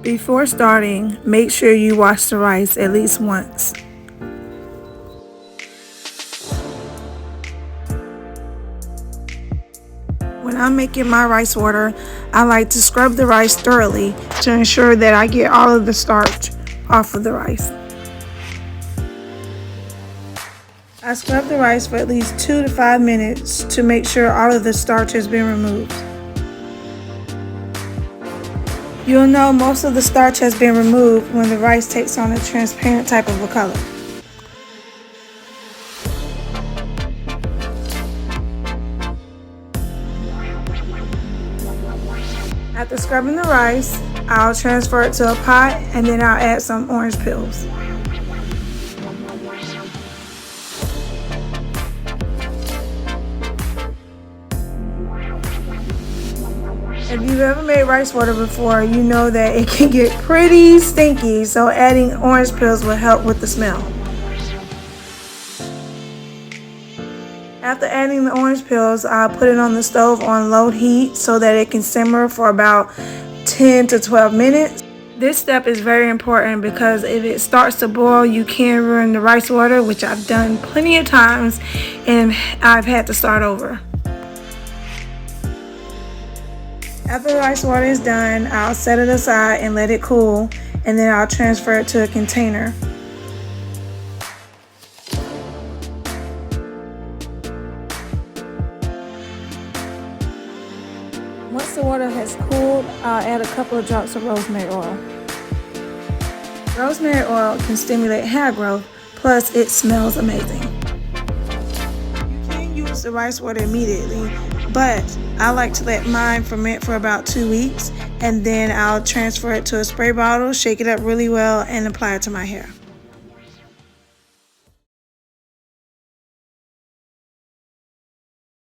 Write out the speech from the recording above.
Before starting, make sure you wash the rice at least once. When I'm making my rice water, I like to scrub the rice thoroughly to ensure that I get all of the starch off of the rice. I scrub the rice for at least 2 to 5 minutes to make sure all of the starch has been removed. You'll know most of the starch has been removed when the rice takes on a transparent type of a color. After scrubbing the rice, I'll transfer it to a pot and then I'll add some orange peels. If you've ever made rice water before, you know that it can get pretty stinky, so adding orange peels will help with the smell. After adding the orange peels, I'll put it on the stove on low heat so that it can simmer for about 10 to 12 minutes. This step is very important because if it starts to boil, you can ruin the rice water, which I've done plenty of times and I've had to start over. After the rice water is done, I'll set it aside and let it cool, and then I'll transfer it to a container. Once the water has cooled, I'll add a couple of drops of rosemary oil. Rosemary oil can stimulate hair growth, plus it smells amazing. You can use the rice water immediately, but I like to let mine ferment for about 2 weeks, and then I'll transfer it to a spray bottle, shake it up really well, and apply it to my hair.